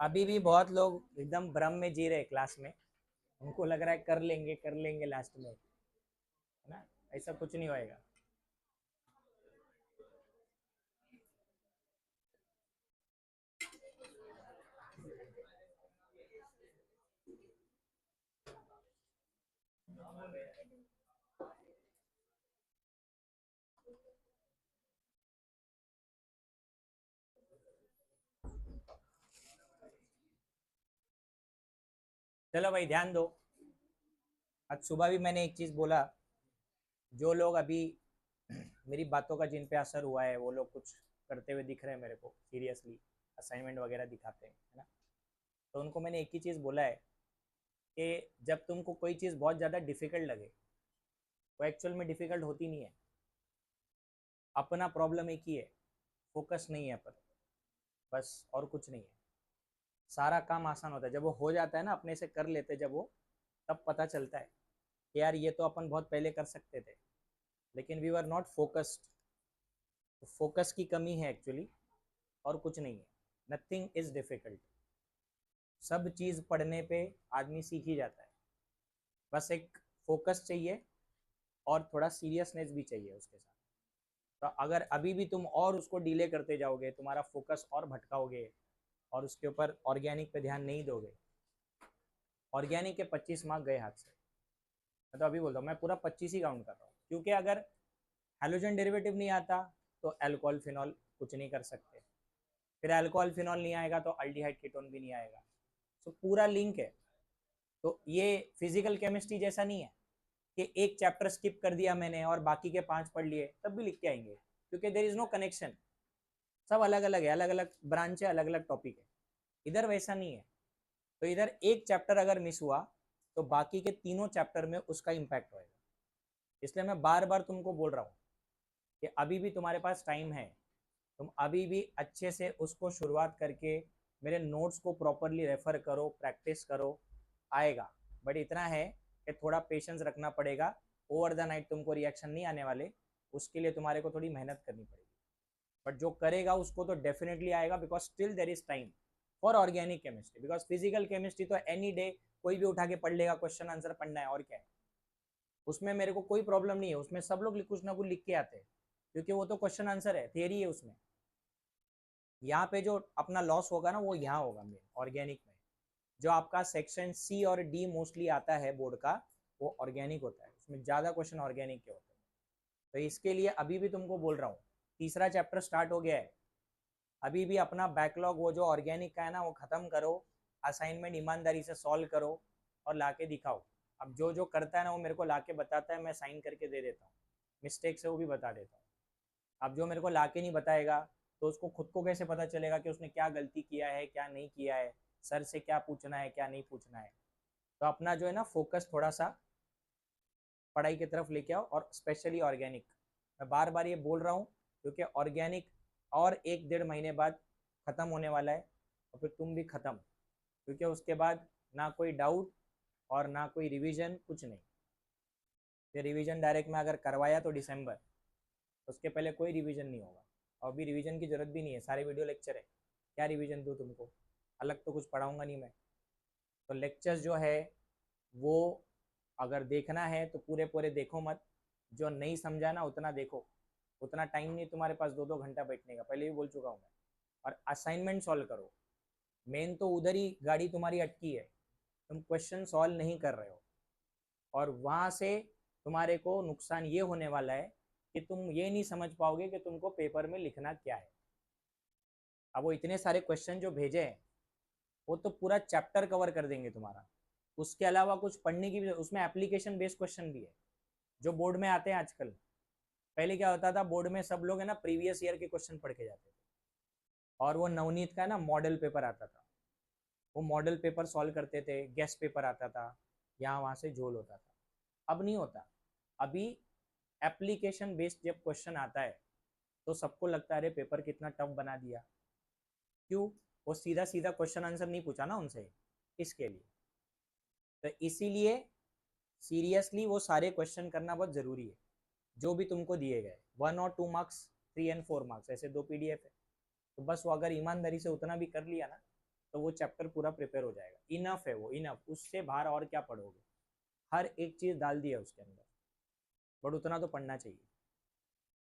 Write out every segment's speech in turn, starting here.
अभी भी बहुत लोग एकदम भ्रम में जी रहे क्लास में। उनको लग रहा है कर लेंगे लास्ट में, है ना। ऐसा कुछ नहीं होएगा। चलो भाई ध्यान दो। आज सुबह भी मैंने एक चीज़ बोला। जो लोग अभी मेरी बातों का जिन पे असर हुआ है वो लोग कुछ करते हुए दिख रहे हैं मेरे को सीरियसली, असाइनमेंट वगैरह दिखाते हैं, है ना। तो उनको मैंने एक ही चीज़ बोला है कि जब तुमको कोई चीज़ बहुत ज़्यादा डिफिकल्ट लगे, वो एक्चुअल में डिफिकल्ट होती नहीं है। अपना प्रॉब्लम एक ही है, फोकस नहीं है अपन, बस और कुछ नहीं है। सारा काम आसान होता है जब वो हो जाता है ना, अपने से कर लेते जब वो, तब पता चलता है कि यार ये तो अपन बहुत पहले कर सकते थे, लेकिन वी वर नॉट फोकस्ड। तो फोकस की कमी है एक्चुअली, और कुछ नहीं है। Nothing is difficult. सब चीज़ पढ़ने पे आदमी सीख ही जाता है। बस एक फोकस चाहिए और थोड़ा सीरियसनेस भी चाहिए उसके साथ। तो अगर अभी भी तुम और उसको डिले करते जाओगे, तुम्हारा फोकस और भटकाओगे और उसके ऊपर ऑर्गेनिक पे ध्यान नहीं दोगे, ऑर्गेनिक के 25 मार्क गए हाथ से। मैं तो अभी बोलता हूँ, मैं पूरा 25 ही काउंट कर रहा हूँ, क्योंकि अगर हेलोजन डेरिवेटिव नहीं आता तो अल्कोहल फिनॉल कुछ नहीं कर सकते। फिर अल्कोहल फिनॉल नहीं आएगा तो अल्डिहाइड कीटोन भी नहीं आएगा। तो पूरा लिंक है। तो ये फिजिकल केमिस्ट्री जैसा नहीं है कि एक चैप्टर स्किप कर दिया मैंने और बाकी के 5 पढ़ लिए तब भी लिख के आएंगे, क्योंकि देर इज नो कनेक्शन। सब अलग अलग है, अलग अलग ब्रांच है, अलग अलग टॉपिक है। इधर वैसा नहीं है। तो इधर एक चैप्टर अगर मिस हुआ तो बाकी के तीनों चैप्टर में उसका इम्पैक्ट होएगा। इसलिए मैं बार बार तुमको बोल रहा हूँ कि अभी भी तुम्हारे पास टाइम है। तुम अभी भी अच्छे से उसको शुरुआत करके मेरे नोट्स को प्रॉपरली रेफर करो, प्रैक्टिस करो, आएगा। बट इतना है कि थोड़ा पेशेंस रखना पड़ेगा। ओवर द नाइट तुमको रिएक्शन नहीं आने वाले, उसके लिए तुम्हारे को थोड़ी मेहनत करनी पड़ेगी। बट जो करेगा उसको तो डेफिनेटली आएगा, because still there is time for organic chemistry. Because physical chemistry तो एनी डे कोई भी उठा के पढ़ लेगा, क्वेश्चन आंसर पढ़ना है और क्या है। उसमें मेरे को कोई प्रॉब्लम नहीं है, उसमें सब लोग कुछ ना कुछ लिख के आते हैं, क्योंकि वो तो क्वेश्चन आंसर है, थियरी है उसमें। यहाँ पे जो अपना लॉस होगा ना वो यहाँ होगा मेन ऑर्गेनिक में। जो आपका सेक्शन सी और डी मोस्टली आता है बोर्ड का, वो ऑर्गेनिक होता है, उसमें ज़्यादा क्वेश्चन ऑर्गेनिक के होते हैं। तो इसके लिए अभी भी तुमको बोल रहा हूँ, तीसरा चैप्टर स्टार्ट हो गया है। अभी भी अपना बैकलॉग वो जो ऑर्गेनिक का है ना वो ख़त्म करो। असाइनमेंट ईमानदारी से सॉल्व करो और ला के दिखाओ। अब जो जो करता है ना वो मेरे को ला के बताता है, मैं साइन करके दे देता हूँ। मिस्टेक से वो भी बता देता हूँ। अब जो मेरे को ला के नहीं बताएगा तो उसको खुद को कैसे पता चलेगा कि उसने क्या गलती किया है, क्या नहीं किया है, सर से क्या पूछना है, क्या नहीं पूछना है। तो अपना जो है ना फोकस थोड़ा सा पढ़ाई की तरफ लेके आओ, और स्पेशली ऑर्गेनिक। मैं बार बार ये बोल रहा हूँ क्योंकि ऑर्गेनिक और 1-1.5 महीने बाद ख़त्म होने वाला है, और फिर तुम भी ख़त्म। क्योंकि उसके बाद ना कोई डाउट और ना कोई रिवीजन, कुछ नहीं। फिर रिवीजन डायरेक्ट में अगर करवाया तो दिसंबर, उसके पहले कोई रिवीजन नहीं होगा। और अभी रिवीजन की ज़रूरत भी नहीं है, सारे वीडियो लेक्चर है। क्या रिवीजन दूँ तुमको, अलग तो कुछ पढ़ाऊँगा नहीं मैं। तो लेक्चर्स जो है वो अगर देखना है तो पूरे पूरे देखो मत। जो नहीं समझा ना उतना देखो। उतना टाइम नहीं तुम्हारे पास 2-2 घंटा बैठने का, पहले भी बोल चुका हूँ मैं। और असाइनमेंट सॉल्व करो। मेन तो उधर ही गाड़ी तुम्हारी अटकी है, तुम क्वेश्चन सॉल्व नहीं कर रहे हो। और वहाँ से तुम्हारे को नुकसान ये होने वाला है कि तुम ये नहीं समझ पाओगे कि तुमको पेपर में लिखना क्या है। अब वो इतने सारे क्वेश्चन जो भेजे हैं वो तो पूरा चैप्टर कवर कर देंगे तुम्हारा। उसके अलावा कुछ पढ़ने की भी, उसमें एप्लीकेशन बेस्ड क्वेश्चन भी है जो बोर्ड में आते हैं आजकल। पहले क्या होता था, बोर्ड में सब लोग है ना प्रीवियस ईयर के क्वेश्चन पढ़ के जाते थे, और वो नवनीत का ना मॉडल पेपर आता था, वो मॉडल पेपर सॉल्व करते थे, गेस्ट पेपर आता था, यहाँ वहाँ से झोल होता था। अब नहीं होता। अभी एप्लीकेशन बेस्ड जब क्वेश्चन आता है तो सबको लगता है अरे पेपर कितना टफ बना दिया। क्यों? वो सीधा सीधा क्वेश्चन आंसर नहीं पूछा ना उनसे, इसके लिए। तो इसीलिए सीरियसली वो सारे क्वेश्चन करना बहुत ज़रूरी है जो भी तुमको दिए गए। 1 और 2 मार्क्स, 3 और 4 मार्क्स, ऐसे 2 PDF है। तो बस वो अगर ईमानदारी से उतना भी कर लिया ना तो वो चैप्टर पूरा प्रिपेयर हो जाएगा। इनफ है वो, इनफ, उससे बाहर और क्या पढ़ोगे, हर एक चीज डाल दी है उसके अंदर, बट उतना तो पढ़ना चाहिए,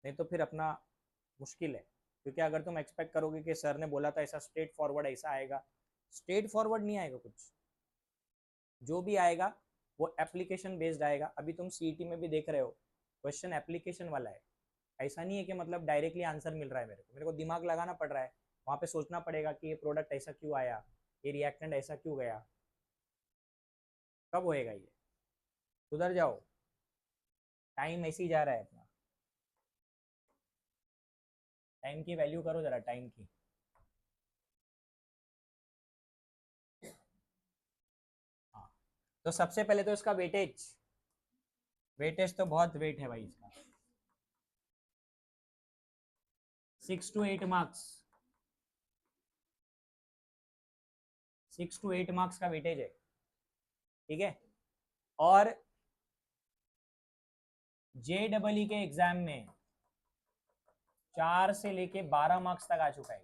नहीं तो फिर अपना मुश्किल है। क्योंकि अगर तुम एक्सपेक्ट करोगे कि सर ने बोला था ऐसा स्ट्रेट फॉरवर्ड ऐसा आएगा, स्ट्रेट फॉरवर्ड नहीं आएगा कुछ, जो भी आएगा वो एप्लीकेशन बेस्ड आएगा। अभी तुम सीईटी में भी देख रहे हो क्वेश्चन एप्लीकेशन वाला है, ऐसा नहीं है कि मतलब डायरेक्टली आंसर मिल रहा है। मेरे को दिमाग लगाना पड़ रहा है, वहाँ पे सोचना पड़ेगा कि ये प्रोडक्ट ऐसा क्यों आया, ये रिएक्टेंट ऐसा क्यों गया, कब होएगा ये, सुधर जाओ, टाइम ऐसे ही जा रहा है अपना, टाइम की वैल्यू करो जरा, टाइम की। हाँ, तो सबसे पहले तो इसका वेटेज, वेटेज तो बहुत वेट है भाई इसका, 6 to 8 मार्क्स, 6 to 8 मार्क्स का वेटेज है, ठीक है। और JEE के एग्जाम में 4 से लेके 12 मार्क्स तक आ चुका है,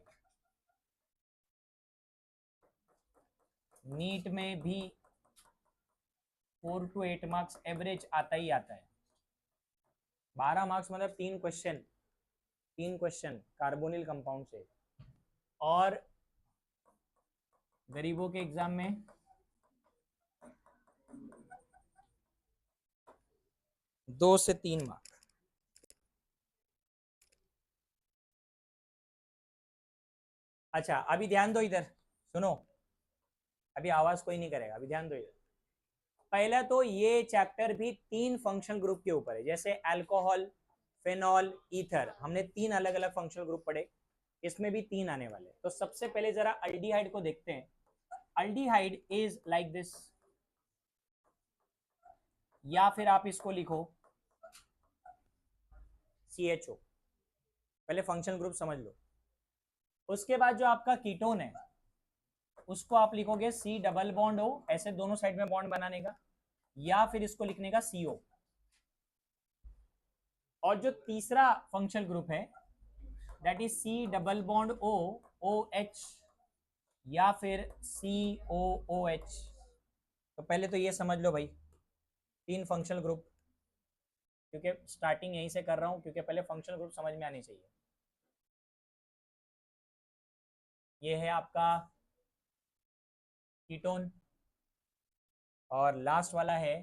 नीट में भी 4 to 8 मार्क्स एवरेज आता ही आता है। 12 मार्क्स मतलब 3 क्वेश्चन कार्बोनिल कंपाउंड से। और गरीबों के एग्जाम में 2 से 3 मार्क्स। अच्छा अभी ध्यान दो इधर, सुनो, अभी आवाज कोई नहीं करेगा, अभी ध्यान दो इधर। पहला तो ये चैप्टर भी 3 फंक्शनल ग्रुप के ऊपर है, जैसे अल्कोहल, फेनॉल, ईथर, हमने 3 अलग अलग फंक्शनल ग्रुप पढ़े, इसमें भी 3 आने वाले। तो सबसे पहले जरा अल्डिहाइड को देखते हैं। अल्डिहाइड इज लाइक दिस, या फिर आप इसको लिखो CHO। पहले फंक्शनल ग्रुप समझ लो, उसके बाद जो आपका कीटोन है उसको आप लिखोगे C डबल बॉन्ड O, ऐसे दोनों साइड में बॉन्ड बनाने का, या फिर इसको लिखने का CO। और जो तीसरा फंक्शनल ग्रुप है that is C double bond O OH, या फिर COOH। तो पहले तो ये समझ लो भाई 3 फंक्शनल ग्रुप, क्योंकि स्टार्टिंग यहीं से कर रहा हूं, क्योंकि पहले फंक्शनल ग्रुप समझ में आनी चाहिए। ये है आपका कीटोन, और लास्ट वाला है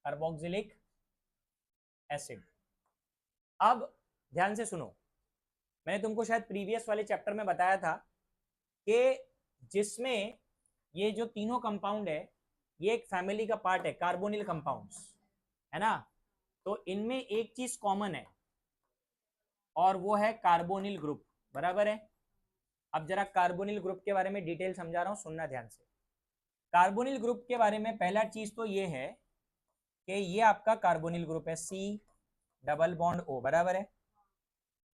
कार्बोक्सिलिक एसिड। अब ध्यान से सुनो, मैंने तुमको शायद प्रीवियस वाले चैप्टर में बताया था कि जिसमें ये जो तीनों कंपाउंड है ये एक फैमिली का पार्ट है, कार्बोनिल कंपाउंड्स, है ना। तो इनमें एक चीज कॉमन है और वो है कार्बोनिल ग्रुप, बराबर है। अब जरा कार्बोनिल ग्रुप के बारे में डिटेल समझा रहा हूं, सुनना ध्यान से। कार्बोनिल ग्रुप के बारे में पहला चीज तो ये है कि ये आपका कार्बोनिल ग्रुप है C डबल बॉन्ड O, बराबर है,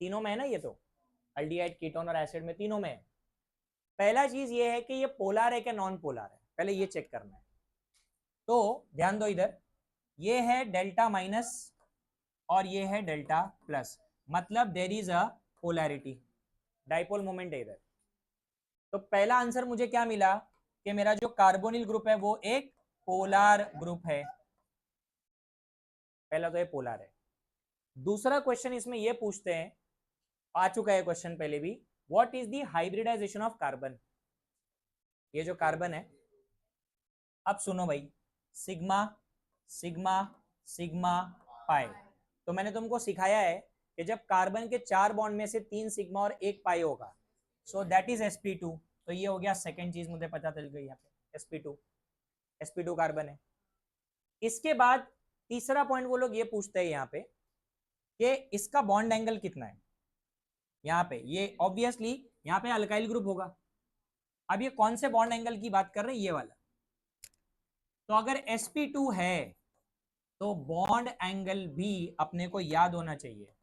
तीनों में है ना, ये तो अल्डिहाइड, कीटोन और एसिड में तीनों में है। पहला चीज ये है कि ये पोलर है कि नॉन पोलर है, पहले ये चेक करना है। तो ध्यान दो इधर, ये है डेल्टा माइनस और ये है डेल्टा प्लस, मतलब there is a polarity, dipole moment है इधर। तो पहला आंसर मुझे क्या मिला कि मेरा जो कार्बोनिल ग्रुप है वो एक पोलर ग्रुप है, पहला तो ये पोलर है। दूसरा क्वेश्चन इसमें ये पूछते हैं, आ चुका है क्वेश्चन पहले भी, what is the hybridization of carbon. ये जो कार्बन है, अब सुनो भाई, सिग्मा सिग्मा सिग्मा पाई। तो मैंने तुमको सिखाया है कि जब कार्बन के 4 बॉन्ड में से 3 सिग्मा और 1 पाई होगा, सो दैट इज sp2। तो ये हो गया सेकंड चीज, मुझे पता चल गई यहाँ पे, sp2 कार्बन है। इसके बाद तीसरा पॉइंट वो लोग ये पूछते हैं यहाँ पे कि इसका बॉन्ड एंगल कितना है। यहाँ पे ये ऑब्वियसली यहाँ पे अल्काइल ग्रुप होगा। अब ये कौन से बॉन्ड एंगल की बात कर रहे हैं, ये वाला। तो अगर sp2 है तो बॉन्ड एंगल भी अपने को याद होना चाहिए।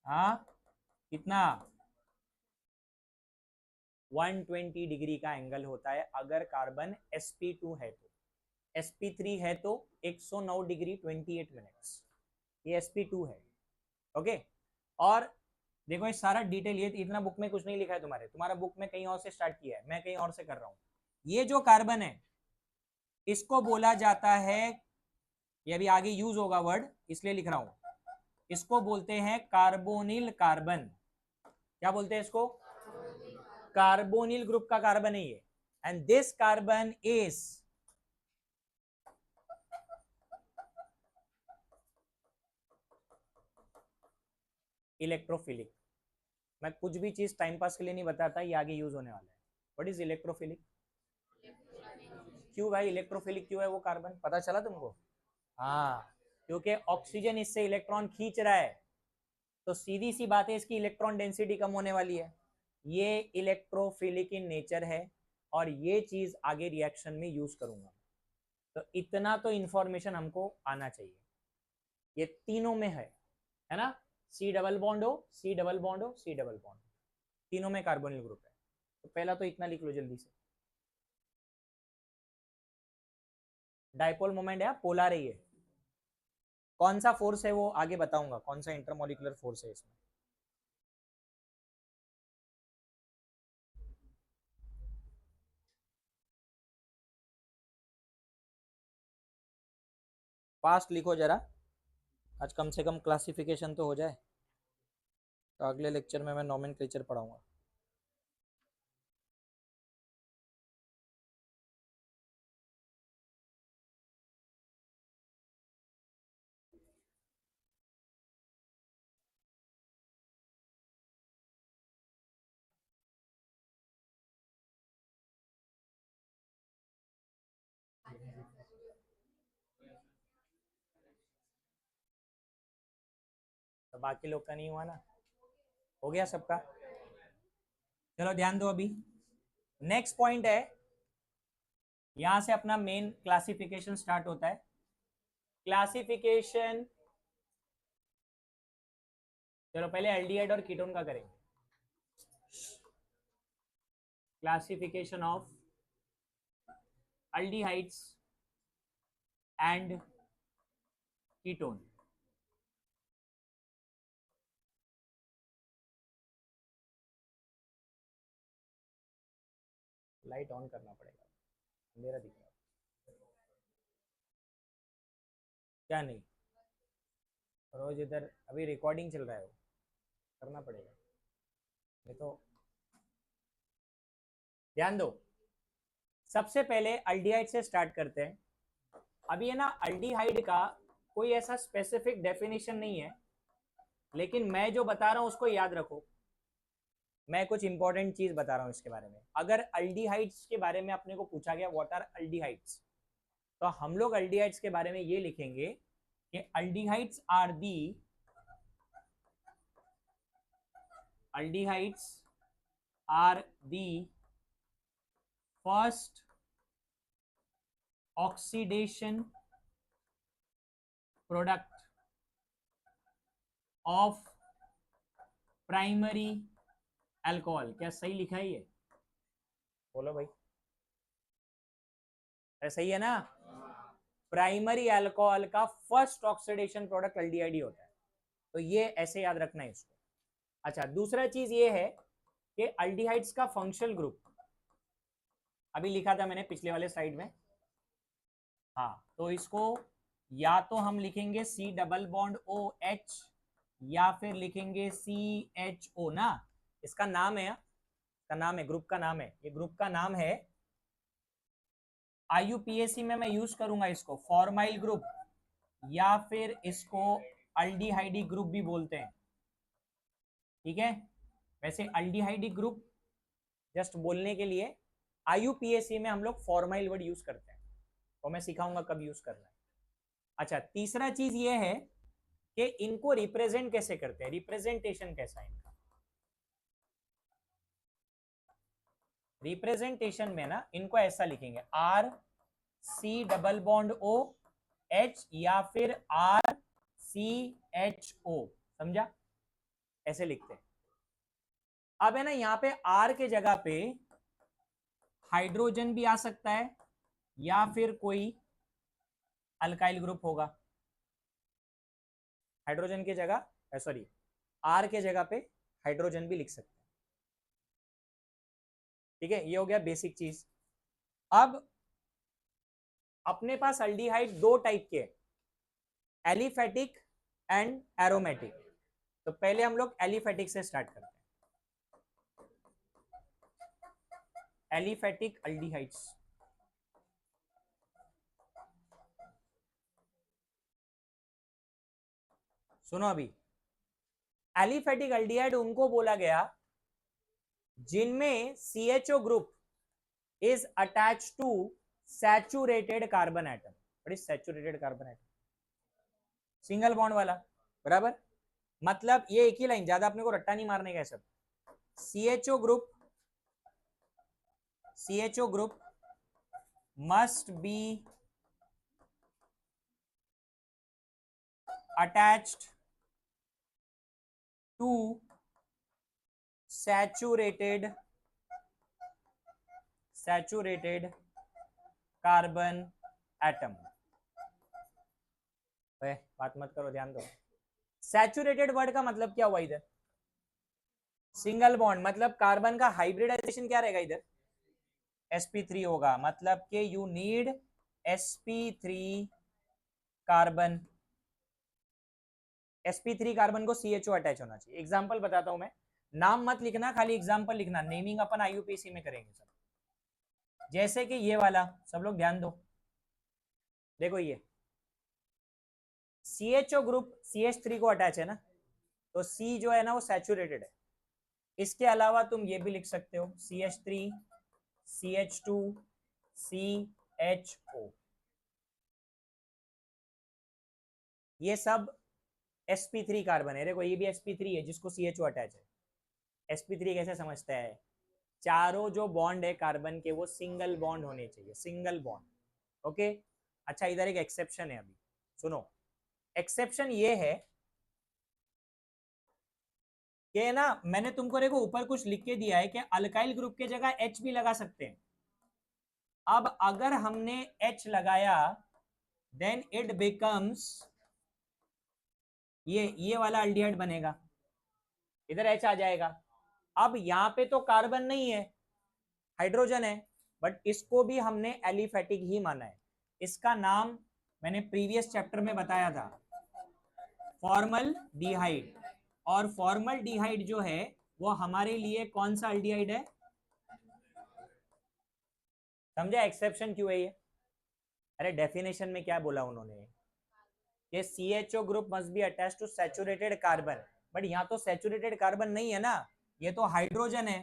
हाँ, कितना, 120 डिग्री का एंगल होता है अगर कार्बन sp2 है। तो sp3 है तो 109 डिग्री 28 मिनट्स, ये sp2 है, ओके। और देखो ये सारा डिटेल, ये इतना बुक में कुछ नहीं लिखा है तुम्हारे, तुम्हारा बुक में कहीं और से स्टार्ट किया है, मैं कहीं और से कर रहा हूं। ये जो कार्बन है इसको बोला जाता है, ये अभी आगे यूज होगा वर्ड इसलिए लिख रहा हूं, इसको बोलते हैं कार्बोनिल कार्बन। क्या बोलते हैं इसको? कार्बोनिल ग्रुप का कार्बन है ये। And this carbon is electrophilic. मैं कुछ भी चीज टाइम पास के लिए नहीं बताता, ये आगे यूज होने वाला है। What is electrophilic? क्यों भाई इलेक्ट्रोफिलिक क्यों है वो कार्बन, पता चला तुमको? हाँ, क्योंकि ऑक्सीजन इससे इलेक्ट्रॉन खींच रहा है, तो सीधी सी बात है इसकी इलेक्ट्रॉन डेंसिटी कम होने वाली है। ये इलेक्ट्रोफिलिक इन नेचर है, और ये चीज आगे रिएक्शन में यूज करूंगा। तो इतना तो इंफॉर्मेशन हमको आना चाहिए। ये तीनों में है ना? सी डबल बॉन्ड हो, सी डबल बॉन्ड हो, सी डबल बॉन्ड, तीनों में कार्बोनिल ग्रुप है। तो पहला तो इतना लिख लो जल्दी से। डाइपोल मोमेंट है, पोलर है ये। कौन सा फोर्स है वो आगे बताऊंगा, कौन सा इंटरमोलिकुलर फोर्स है इसमें। फास्ट लिखो जरा, आज कम से कम क्लासिफिकेशन तो हो जाए। तो अगले लेक्चर में मैं नोमेनक्लेचर पढ़ाऊंगा। तो बाकी लोग का नहीं हुआ ना? हो गया सबका? चलो ध्यान दो अभी। नेक्स्ट पॉइंट है, यहां से अपना मेन क्लासिफिकेशन स्टार्ट होता है। क्लासिफिकेशन, चलो पहले एल्डिहाइड और कीटोन का करेंगे। Classification of aldehydes and ketone. Light on करना पड़ेगा, अंधेरा दिख रहा है। क्या नहीं? रोज इधर अभी रिकॉर्डिंग चल रहा है, वो करना पड़ेगा नहीं तो। ध्यान दो, सबसे पहले अल्डिहाइड से स्टार्ट करते हैं। अभी है ना, अल्डिहाइड का कोई ऐसा स्पेसिफिक डेफिनेशन नहीं है, लेकिन मैं जो बता रहा हूं उसको याद रखो। मैं कुछ इंपॉर्टेंट चीज बता रहा हूं इसके बारे में। अगर अल्डिहाइड्स के बारे में अपने को पूछा गया व्हाट आर अल्डिहाइड्स, तो हम लोग अल्डिहाइड्स के बारे में ये लिखेंगे कि aldehydes are the aldehydes are the first oxidation product of primary alcohol। क्या सही लिखा है ये? बोलो भाई, सही है ना? प्राइमरी अल्कोहल का फर्स्ट ऑक्सीडेशन प्रोडक्ट एल्डिहाइड ही होता है, तो ये ऐसे याद रखना है इसको। अच्छा, दूसरा चीज ये है कि अल्डिहाइड्स का फंक्शनल ग्रुप अभी लिखा था मैंने पिछले वाले स्लाइड में। हाँ, तो इसको या तो हम लिखेंगे C double bond O H, या फिर लिखेंगे सी एच ओ ना। इसका नाम है, इसका नाम है, ग्रुप का नाम है, ये ग्रुप का नाम है। आईयूपीएसी में मैं यूज करूंगा इसको फॉर्माइल ग्रुप, या फिर इसको अल्डिहाइडी ग्रुप भी बोलते हैं। ठीक है, वैसे अल्डिहाइडी ग्रुप जस्ट बोलने के लिए, आईयूपीएसी में हम लोग फॉर्माइल वर्ड यूज करते हैं, तो मैं सिखाऊंगा कब यूज करना है। अच्छा, तीसरा चीज ये है कि इनको रिप्रेजेंट कैसे करते हैं, रिप्रेजेंटेशन कैसा है इनका। रिप्रेजेंटेशन में ना इनको ऐसा लिखेंगे R C double bond O H, या फिर आर सी एच ओ, समझा? ऐसे लिखते हैं। अब है ना, यहां पे आर के जगह पे हाइड्रोजन भी आ सकता है, या फिर कोई अल्काइल ग्रुप होगा। हाइड्रोजन की जगह, सॉरी, आर के जगह पे हाइड्रोजन भी लिख सकते हैं। ठीक है, ये हो गया बेसिक चीज। अब अपने पास अल्डिहाइड दो टाइप के, एलिफेटिक एंड एरोमेटिक। तो पहले हम लोग एलिफेटिक से स्टार्ट करते हैं। एलिफेटिक अल्डिहाइड्स, सुनो अभी। एलिफेटिक अल्डिहाइड उनको बोला गया जिनमें CHO group is attach to saturated carbon atom. What is saturated carbon atom? Single bond वाला, बराबर। मतलब ये एक ही लाइन, ज्यादा अपने को रट्टा नहीं मारने का सब। CHO group must be attached to saturated carbon atom. बात मत करो, ध्यान दो। सैचुरेटेड वर्ड का मतलब क्या हुआ इधर? सिंगल बॉन्ड, मतलब कार्बन का हाइब्रिडाइजेशन क्या रहेगा इधर? sp3 होगा। मतलब कि you need sp3 carbon, sp3 carbon को CHO अटैच होना चाहिए। एग्जांपल बताता हूं मैं, नाम मत लिखना, खाली एग्जांपल लिखना। नेमिंग अपन IUPAC में करेंगे सब। जैसे कि ये वाला, सब लोग ध्यान दो। देखो ये CHO ग्रुप CH3 को अटैच है ना, तो C जो है ना वो सैचुरेटेड है। इसके अलावा तुम ये भी लिख सकते हो CH3 CH2 CHO, ये सब sp3 कार्बन है। देखो ये भी sp3 है जिसको CHO अटैच है। sp3 कैसे समझता है? चारों जो बॉन्ड है कार्बन के वो सिंगल बॉन्ड होने चाहिए, सिंगल बॉन्ड। ओके। अच्छा, इधर एक एक्सेप्शन है, अभी सुनो। एक्सेप्शन ये है कि ना, मैंने तुमको देखो ऊपर कुछ लिख के दिया है कि अल्काइल ग्रुप के जगह H भी लगा सकते हैं। अब अगर हमने H लगाया देन इट बिकम्स, ये वाला अल्डिहाइड बनेगा, इधर H आ जाएगा। अब यहां पे तो कार्बन नहीं है, हाइड्रोजन है, बट इसको भी हमने एलिफेटिक ही माना है। इसका नाम मैंने प्रीवियस चैप्टर में बताया था, फॉर्मल डिहाइड। और फॉर्मल डिहाइड जो है वो हमारे लिए कौन सा अल्डिहाइड है? समझा एक्सेप्शन क्यों है ये? अरे डेफिनेशन में क्या बोला उन्होंने कि CHO group must be attach to saturated carbon, but यहाँ तो सैचुरेटेड कार्बन नहीं है ना, ये तो हाइड्रोजन है।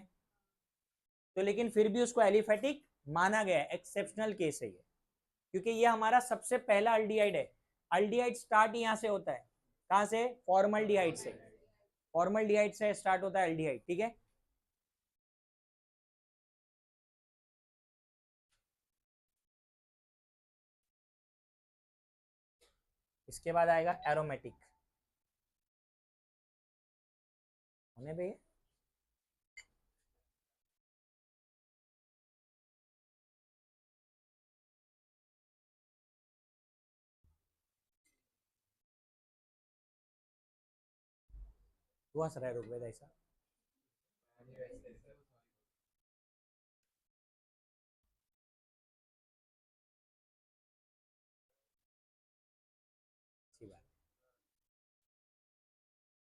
तो लेकिन फिर भी उसको एलिफेटिक माना गया, एक्सेप्शनल केस है ये, क्योंकि ये हमारा सबसे पहला अल्डिहाइड है। अल्डिहाइड स्टार्ट यहाँ से होता है, कहाँ से? फॉर्मल्डिहाइड से। फॉर्मल्डिहाइड से स्टार्ट होता है अल्डिहाइड, ठीक है। इसके बाद आएगा एरोमेटिक। होने भैया, तू हंस रहा है रुक ऐसा? अच्छी बात,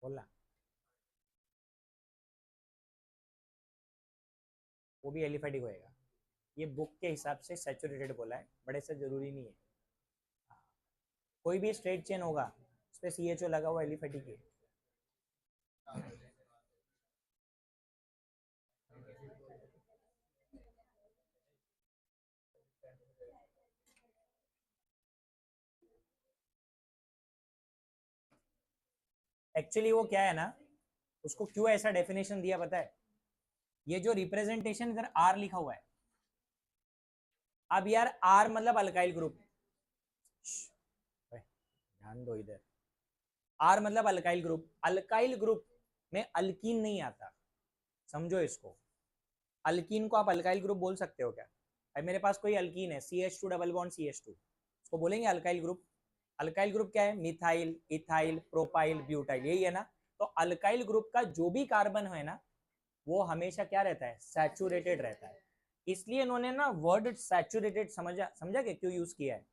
बोलना। वो भी एलिफेटिक होएगा। ये बुक के हिसाब से सैचुरेटेड बोला है, बड़े से जरूरी नहीं है। हाँ, कोई भी स्ट्रेट चेन होगा उस पर CHO लगा हुआ एलिफेटिक है। एक्चुअली वो क्या है ना, उसको क्यों ऐसा डेफिनेशन दिया पता है? ये जो रिप्रेजेंटेशन इधर R लिखा हुआ है, अब यार R मतलब अल्काइल ग्रुप, ध्यान दो इधर। R मतलब अल्काइल ग्रुप, अल्काइल ग्रुप में अल्कीन नहीं आता, समझो इसको। अल्कीन को आप अल्काइल ग्रुप बोल सकते हो क्या? अब मेरे पास कोई अल्कीन है CH2 डबल बॉन्ड CH2, उसको बोलेंगे अल्काइल ग्रुप। अल्काइल ग्रुप क्या है? मिथाइल, इथाइल, प्रोपाइल, ब्यूटाइल, यही है ना। तो अल्काइल ग्रुप का जो भी कार्बन है ना वो हमेशा क्या रहता है, सैचुरेटेड रहता है। इसलिए इन्होंने ना वर्ड सैचुरेटेड समझा कि क्यों यूज किया है,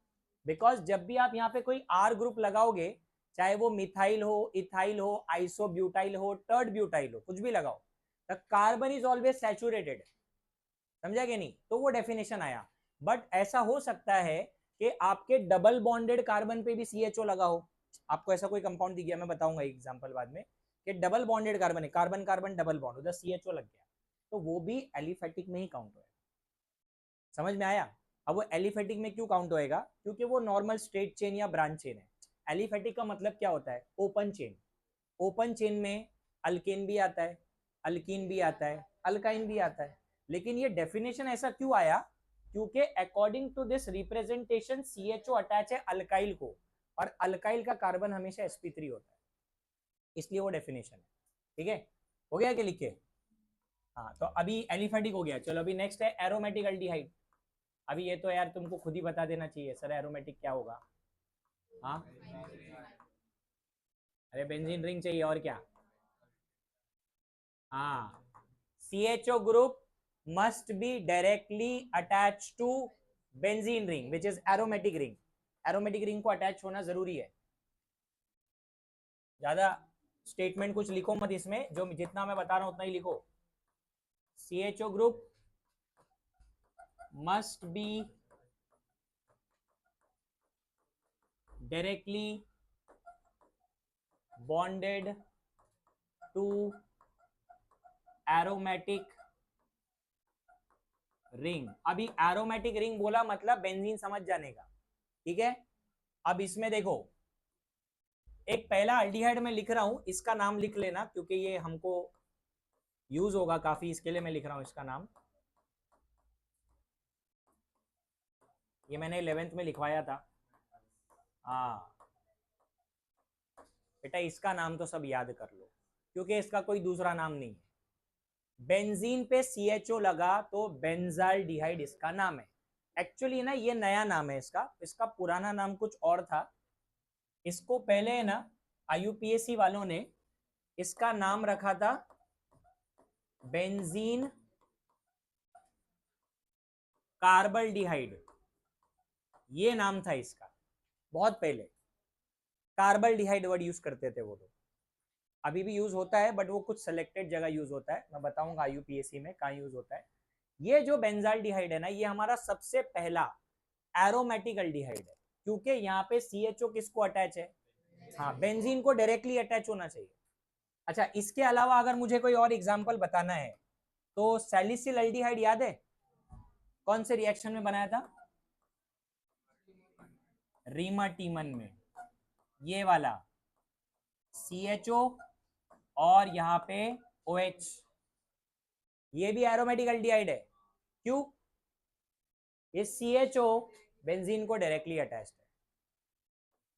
बिकॉज जब भी आप यहाँ पे कोई आर ग्रुप लगाओगे, चाहे वो मिथाइल हो, इथाइल हो, आइसोब्यूटाइल हो, टर्ड ब्यूटाइल हो, कुछ भी लगाओ, the carbon is always saturated. समझा कि नहीं? तो वो डेफिनेशन आया। बट ऐसा हो सकता है कि आपके डबल बॉन्डेड कार्बन पे भी CHO लगा हो। आपको ऐसा कोई कंपाउंड दिख गया, मैं बताऊंगा एग्जांपल बाद में, कि डबल बॉन्डेड कार्बन है, कार्बन कार्बन डबल बॉन्ड, उधर CHO लग गया, तो वो भी एलिफेटिक में ही काउंट होगा। समझ में आया? अब वो एलिफेटिक में क्यों काउंट होएगा? क्योंकि वो नॉर्मल स्ट्रेट चेन या ब्रांच चेन है। एलिफेटिक का मतलब क्या होता है? Open chain. ओपन चेन में अल्केन भी आता है, अल्कीन भी आता है, अल्काइन भी आता है। लेकिन ये डेफिनेशन ऐसा क्यों आया? क्योंकि according to this representation CHO attach है अल्काइल को, और अल्काइल का कार्बन हमेशा sp3 होता है, इसलिए वो डेफिनेशन है। ठीक है, हो गया कि लिखे? हाँ, तो अभी एलिफेटिक हो गया। चलो अभी नेक्स्ट है एरोमेटिक अल्डिहाइड। अभी ये तो यार तुमको खुद ही बता देना चाहिए सर, एरोमेटिक क्या होगा। हाँ, अरे बेंजीन रिंग चाहिए और क्या। हाँ, CHO group must be directly attached to benzene ring which is aromatic ring. aromatic ring को अटैच होना जरूरी है। ज्यादा स्टेटमेंट कुछ लिखो मत इसमें, जो जितना मैं बता रहा हूं उतना ही लिखो। CHO group must be directly bonded to aromatic ring. अभी एरोमेटिक रिंग बोला मतलब बेंजीन समझ जाने का। ठीक है, अब इसमें देखो, एक पहला अल्डिहाइड में लिख रहा हूं, इसका नाम लिख लेना क्योंकि ये हमको यूज होगा काफी, इसके लिए मैं लिख रहा हूं इसका नाम। ये मैंने 11th में लिखवाया था। हाँ बेटा, इसका नाम तो सब याद कर लो क्योंकि इसका कोई दूसरा नाम नहीं है। बेंजीन पे CHO लगा तो बेंजाल्डिहाइड इसका नाम है। एक्चुअली ना ये नया नाम है इसका, इसका पुराना नाम कुछ और था। इसको पहले ना IUPAC वालों ने इसका नाम रखा था बेंजीन कार्बल्डिहाइड, ये नाम था इसका बहुत पहले। कार्बल्डिहाइड वर्ड यूज करते थे वो लोग, अभी भी यूज होता है बट वो कुछ सेलेक्टेड जगह यूज होता है। मैं बताऊंगा IUPAC में कहाँ यूज होता है। ये जो बेंजाल्डिहाइड है ना, ये हमारा सबसे पहला एरोमेटिक अल्डिहाइड है, क्योंकि यहाँ पे CHO किसको अटैच है? हाँ, बेंजीन को डायरेक्टली अटैच होना चाहिए। अच्छा, इसके अलावा अगर मुझे कोई और एग्जांपल बताना है तो सैलिसिल अल्डिहाइड याद है? कौन से रिएक्शन में बनाया था? रीमाटीमन में। ये वाला CHO और यहाँ पे OH, ये भी एरोमेटिक अल्डिहाइड है। क्यों? ये CHO बेंजीन को डायरेक्टली अटैच्ड है,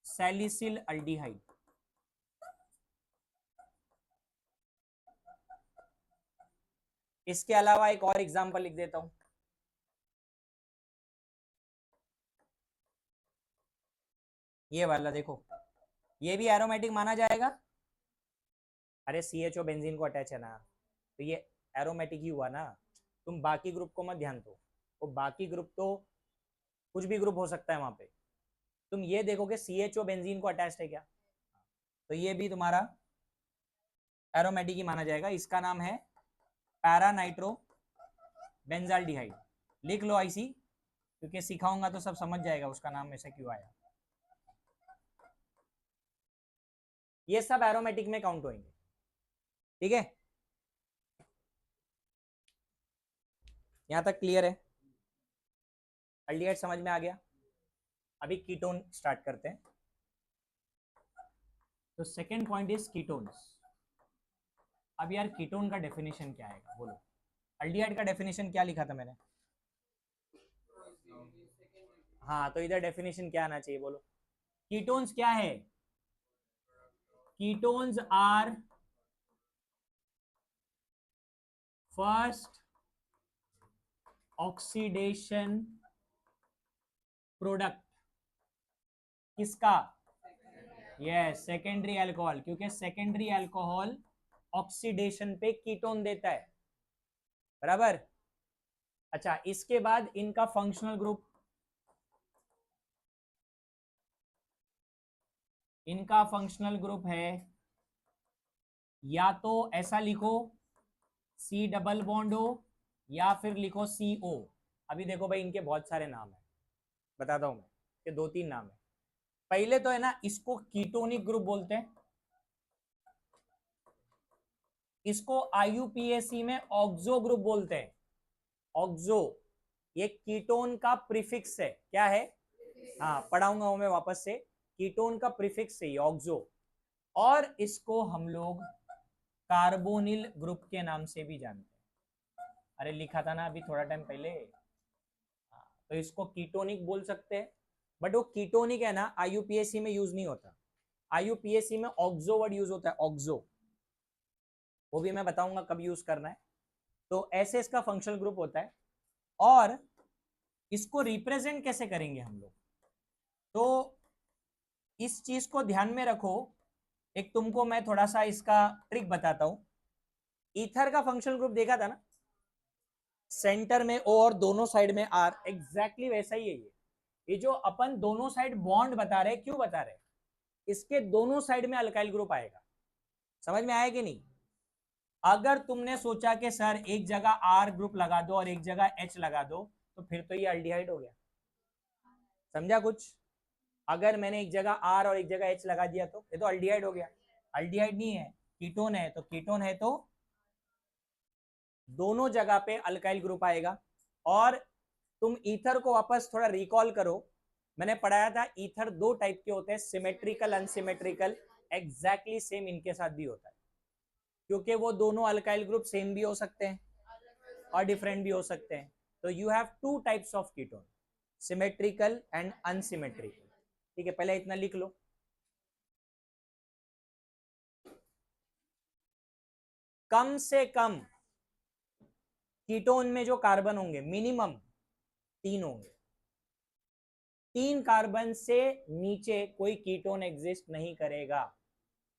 सैलिसिल अल्डिहाइड। इसके अलावा एक और एग्जांपल लिख देता हूं, ये वाला देखो, ये भी एरोमेटिक माना जाएगा। अरे CHO बेंजीन को अटैच है ना, तो ये एरोमेटिक ही हुआ ना। तुम बाकी ग्रुप को मत ध्यान दो, वो बाकी ग्रुप तो कुछ भी ग्रुप हो सकता है वहां पे। तुम ये देखो कि CHO बेंजीन को अटैच है क्या, तो ये भी तुम्हारा एरोमेटिक ही माना जाएगा। इसका नाम है पैरा नाइट्रो बेंजाल्डिहाइड। लिख लो IC, क्योंकि सिखाऊंगा तो सब समझ जाएगा उसका नाम ऐसे क्यों आया। ये सब एरोमेटिक में काउंट होंगे। ठीक है, यहां तक क्लियर है? अल्डिहाइड समझ में आ गया। अभी कीटोन स्टार्ट करते हैं। तो सेकेंड पॉइंट इज कीटोन्स। अब यार कीटोन का डेफिनेशन क्या आएगा बोलो? अल्डिहाइड का डेफिनेशन क्या लिखा था मैंने? हाँ, तो इधर डेफिनेशन क्या आना चाहिए बोलो? कीटोन्स क्या है? Ketones are first oxidation product. किसका? यस, सेकेंडरी अल्कोहल, क्योंकि सेकेंडरी अल्कोहल ऑक्सीडेशन पे कीटोन देता है, बराबर। अच्छा, इसके बाद इनका फंक्शनल ग्रुप, इनका फंक्शनल ग्रुप है, या तो ऐसा लिखो सी डबल बॉन्ड हो, या फिर लिखो सी ओ। अभी देखो भाई, इनके बहुत सारे नाम है, बताता हूं मैं कि 2-3 नाम है। पहले तो है ना, इसको कीटोनिक ग्रुप बोलते हैं, इसको आईयूपीएसी में ऑक्सो ग्रुप बोलते हैं। ऑक्सो, ये कीटोन का प्रीफिक्स है, क्या है? हाँ, पढ़ाऊंगा मैं वापस से। कीटोन का प्रीफिक्स है ऑक्सो, और इसको हम लोग कार्बोनिल ग्रुप के नाम से भी जानते हैं। अरे लिखा था ना अभी थोड़ा टाइम पहले। हाँ, तो इसको कीटोनिक बोल सकते हैं, बट वो कीटोनिक है ना, आईयूपीएसी में यूज नहीं होता। आईयूपीएसी में ऑक्सो वर्ड यूज होता है, ऑक्सो। वो भी मैं बताऊंगा कब यूज करना है। तो ऐसे इसका फंक्शनल ग्रुप होता है, और इसको रिप्रेजेंट कैसे करेंगे हम लोग, तो इस चीज को ध्यान में रखो। एक तुमको मैं थोड़ा सा इसका ट्रिक बताता हूं। ईथर का फंक्शनल ग्रुप देखा था ना, सेंटर में ओ और दोनों साइड में आर, एग्जैक्टली वैसा ही है ये जो अपन दोनों साइड बॉन्ड बता रहे हैं, क्यों बता रहे हैं? इसके दोनों साइड में अल्काइल ग्रुप आएगा। समझ में आया कि नहीं? अगर तुमने सोचा कि सर एक जगह आर ग्रुप लगा दो और एक जगह एच लगा दो, तो फिर तो ये अल्डिहाइड हो गया। समझा कुछ? अगर मैंने एक जगह आर और एक जगह एच लगा दिया तो ये तो अल्डिहाइड हो गया। अल्डिहाइड नहीं है, कीटोन है, तो कीटोन है तो दोनों जगह पे अल्काइल ग्रुप आएगा। और तुम ईथर को वापस थोड़ा रिकॉल करो, मैंने पढ़ाया था ईथर दो टाइप के होते हैं, सिमेट्रिकल, अनसिमेट्रिकल। एग्जैक्टली सेम इनके साथ भी होता है, क्योंकि वो दोनों अल्काइल ग्रुप सेम भी हो सकते हैं और डिफरेंट भी हो सकते हैं। तो you have two types of ketone, symmetrical and unsymmetrical. ठीक है, पहले इतना लिख लो। कम से कम कीटोन में जो कार्बन होंगे, मिनिमम 3 होंगे। 3 कार्बन से नीचे कोई कीटोन एग्जिस्ट नहीं करेगा।